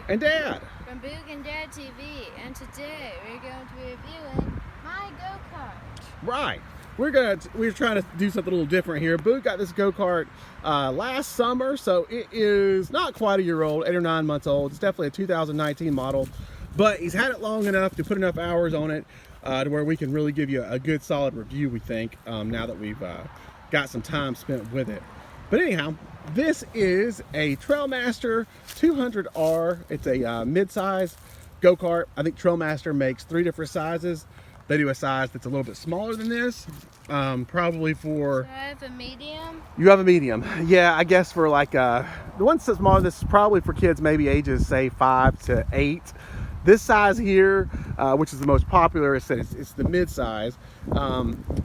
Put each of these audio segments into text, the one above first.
and Dad. From Boog and Dad TV, and today we're going to be reviewing my go-kart. Right. We're trying to do something a little different here. Boog got this go-kart last summer, so it is not quite a year old, 8 or 9 months old. It's definitely a 2019 model, but he's had it long enough to put enough hours on it to where we can really give you a good solid review, we think, now that we've got some time spent with it. But anyhow, this is a Trailmaster 200R. It's a mid-size go-kart. I think Trailmaster makes 3 different sizes. They do a size that's a little bit smaller than this, probably for... So I have a medium. You have a medium. Yeah, I guess for like, the one that's smaller, this is probably for kids maybe ages, say 5 to 8. This size here, which is the most popular, it's the mid-size.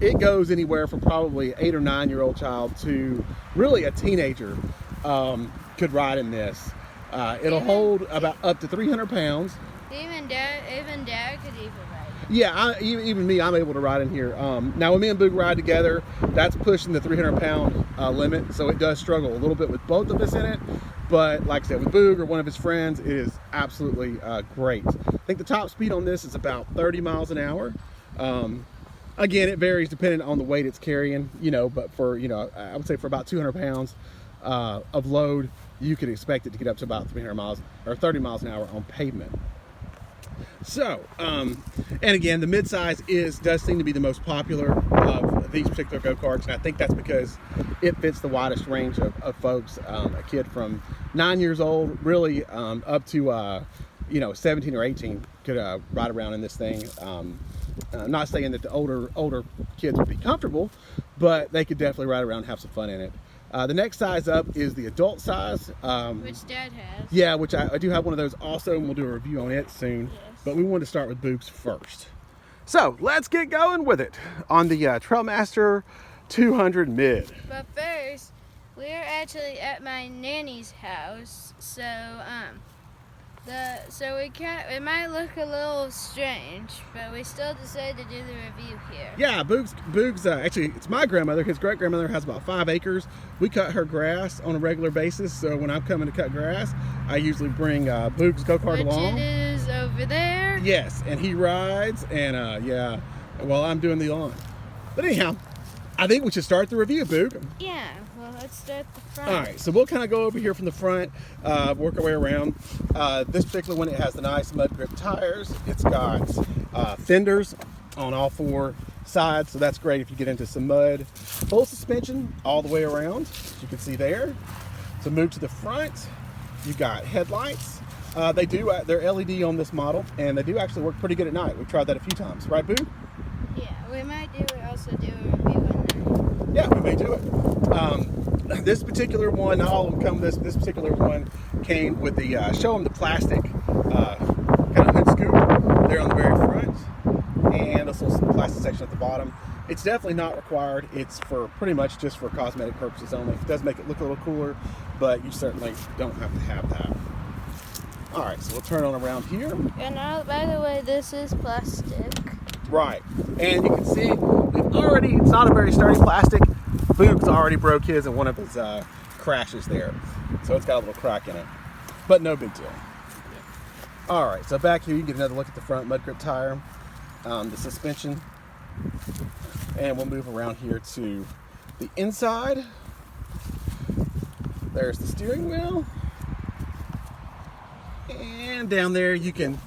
It goes anywhere from probably 8 or 9 year old child to really a teenager could ride in this. It'll hold about up to 300 pounds. Even dad could even ride. Yeah, even me, I'm able to ride in here. Now, when me and Boog ride together, that's pushing the 300-pound limit, so it does struggle a little bit with both of us in it. But like I said, with Boog or one of his friends, it is absolutely great. I think the top speed on this is about 30 miles an hour. Again, it varies depending on the weight it's carrying, but for, I would say for about 200 pounds of load, you could expect it to get up to about 300 miles or 30 miles an hour on pavement. So, and again, the midsize does seem to be the most popular of these particular go-karts, and I think that's because it fits the widest range of folks. A kid from 9 years old, really up to 17 or 18 could ride around in this thing. I'm not saying that the older kids would be comfortable, but they could definitely ride around and have some fun in it. The next size up is the adult size. Which Dad has. Yeah, which I do have one of those also, and we'll do a review on it soon. Yes. But we wanted to start with Boog's first. So let's get going with it on the Trailmaster 200 Mid. But first, we're actually at my nanny's house, so it might look a little strange, but we still decided to do the review here. Yeah, Boog's actually, it's my grandmother. His great-grandmother has about 5 acres. We cut her grass on a regular basis, so when I'm coming to cut grass, I usually bring Boog's go-kart along. Which it is over there. Yes, and he rides, and yeah, while I'm doing the lawn. But anyhow, I think we should start the review, Boog. Yeah, well, let's start the front. All right, so we'll kind of go over here from the front, work our way around. This particular one, it has the nice mud grip tires. It's got fenders on all 4 sides, so that's great if you get into some mud. Full suspension all the way around, as you can see there. So move to the front, you've got headlights. They're LED on this model, and they do actually work pretty good at night. We've tried that a few times, right, Boog? Yeah, we might also do a review in there. Yeah, we may do it. This particular one, not all of them come with this particular one came with the, show them the plastic kind of hood scoop there on the very front, and this little plastic section at the bottom. It's definitely not required. It's for pretty much just for cosmetic purposes only. It does make it look a little cooler, but you certainly don't have to have that. All right, so we'll turn on around here. And by the way, this is plastic. Right, and you can see it's not a very sturdy plastic. Boog's already broke his in one of his crashes there. So it's got a little crack in it, but no big deal. All right, so back here you can get another look at the front mud grip tire, the suspension, and we'll move around here to the inside. There's the steering wheel. And down there you can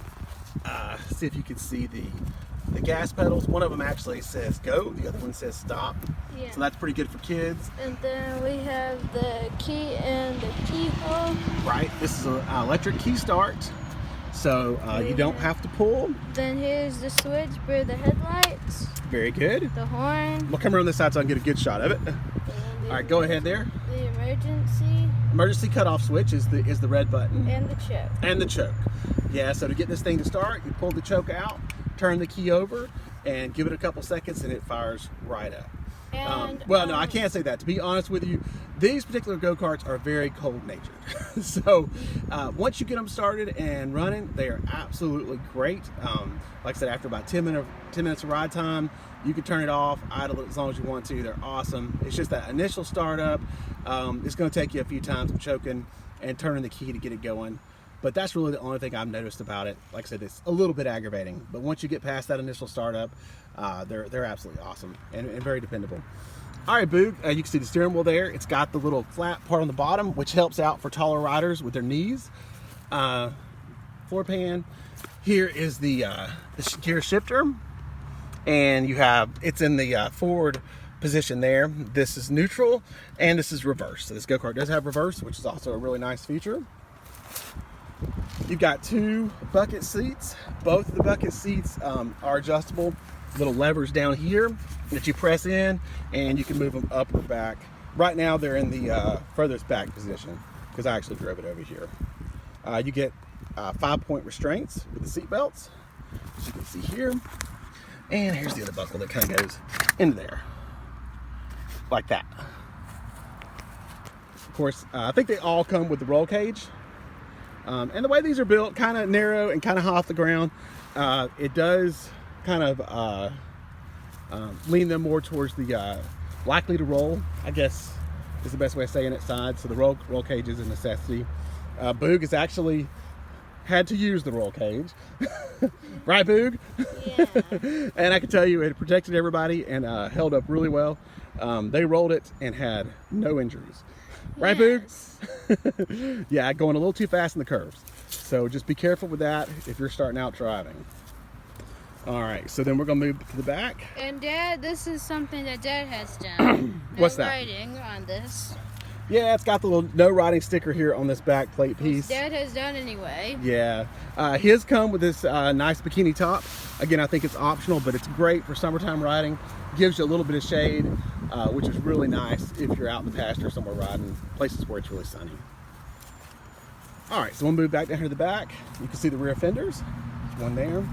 see if you can see the gas pedals. One of them actually says go, the other one says stop. Yeah. So that's pretty good for kids. And then we have the key and the keyhole. Right, this is an electric key start. So you don't have to pull. Then here's the switch for the headlights. Very good. The horn. We'll come around this side so I can get a good shot of it. All right, go ahead there. The emergency. Emergency cutoff switch is the red button. And the choke. And the choke. Yeah, so to get this thing to start, you pull the choke out, turn the key over, and give it a couple seconds, and it fires right up. Well, no, I can't say that. To be honest with you, these particular go-karts are very cold-natured. So once you get them started and running, they are absolutely great. Like I said, after about 10 minutes of ride time, you can turn it off, idle it as long as you want to. They're awesome. It's just that initial startup. It's going to take you a few times of choking and turning the key to get it going. But that's really the only thing I've noticed about it. Like I said, it's a little bit aggravating, but once you get past that initial startup, they're absolutely awesome and very dependable. All right, Boog, you can see the steering wheel there. It's got the little flat part on the bottom, which helps out for taller riders with their knees. Floor pan. Here is the gear shifter, and it's in the forward position there. This is neutral, and this is reverse. So this go-kart does have reverse, which is also a really nice feature. You've got 2 bucket seats. Both of the bucket seats are adjustable. Little levers down here that you press in, and you can move them up or back. Right now they're in the furthest back position because I actually drove it over here. You get 5-point restraints with the seat belts, as you can see here. And here's the other buckle that kind of goes into there, like that. Of course, I think they all come with the roll cage. And the way these are built, kind of narrow and kind of high off the ground, it does kind of lean them more towards the likely to roll, I guess is the best way of saying it, side. So the roll cage is a necessity. Boog has actually had to use the roll cage. Right, Boog? Yeah. And I can tell you it protected everybody and held up really well. They rolled it and had no injuries. Right, Yes. Boog? Yeah, going a little too fast in the curves. So just be careful with that if you're starting out driving. All right, so then we're gonna move to the back. And Dad, this is something that Dad has done. What's no that? writing on this. Yeah, it's got the little no riding sticker here on this back plate piece. Dad has done anyway. Yeah, his come with this nice bikini top. Again, I think it's optional, but it's great for summertime riding. Gives you a little bit of shade, which is really nice if you're out in the pasture somewhere riding, places where it's really sunny. All right, so we'll move back down here to the back. You can see the rear fenders. There's one there.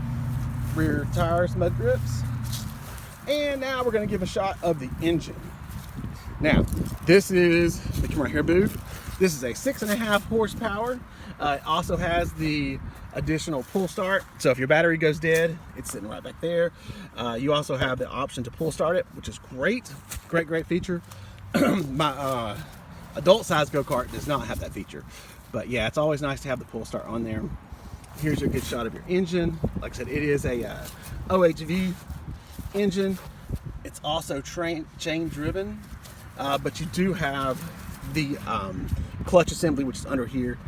Rear tires, mud grips. And now we're going to give a shot of the engine. Now, this is, come right here, Boog. This is a 6.5 horsepower. It also has the additional pull start. So if your battery goes dead, it's sitting right back there. You also have the option to pull start it, which is great. Great feature. My adult size go-kart does not have that feature. But yeah, it's always nice to have the pull start on there. Here's your good shot of your engine. Like I said, it is a OHV engine. It's also chain driven, but you do have the clutch assembly, which is under here,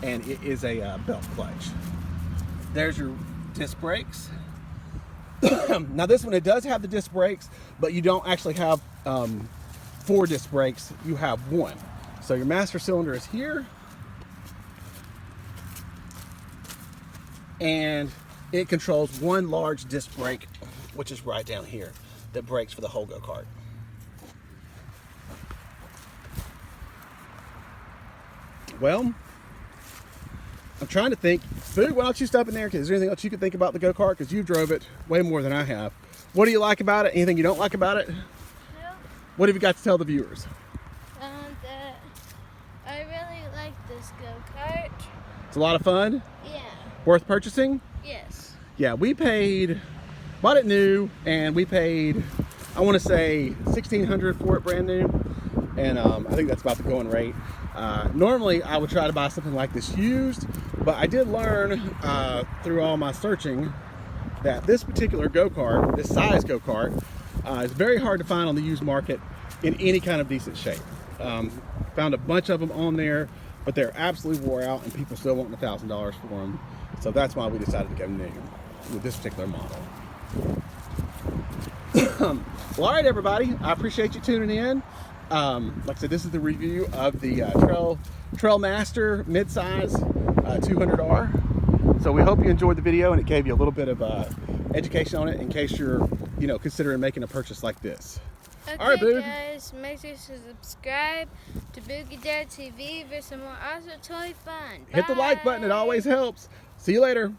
and it is a belt clutch. There's your disc brakes. Now this one, it does have the disc brakes, but you don't actually have 4 disc brakes. You have 1. So your master cylinder is here, and it controls 1 large disc brake, which is right down here, that brakes for the whole go-kart. Well, I'm trying to think. Boog, why don't you stop in there? Is there anything else you can think about the go-kart? Because you drove it way more than I have. What do you like about it? Anything you don't like about it? No. What have you got to tell the viewers? That I really like this go-kart. It's a lot of fun. Yeah. Worth purchasing? Yes. Yeah, we bought it new, and we paid, I want to say $1,600 for it brand new, and I think that's about the going rate. Normally I would try to buy something like this used, but I did learn through all my searching that this particular go-kart, this size go-kart, is very hard to find on the used market in any kind of decent shape. Found a bunch of them on there, but they're absolutely wore out, and people still want $1,000 for them. So that's why we decided to go new with this particular model. Well, all right, everybody. I appreciate you tuning in. Like I said, this is the review of the Trailmaster midsize 200R. So we hope you enjoyed the video and it gave you a little bit of education on it in case you're, considering making a purchase like this. Okay, All right, Boog. guys, make sure to subscribe to Boogie Dad TV for some more awesome toy fun. Hit the like button. It always helps. See you later.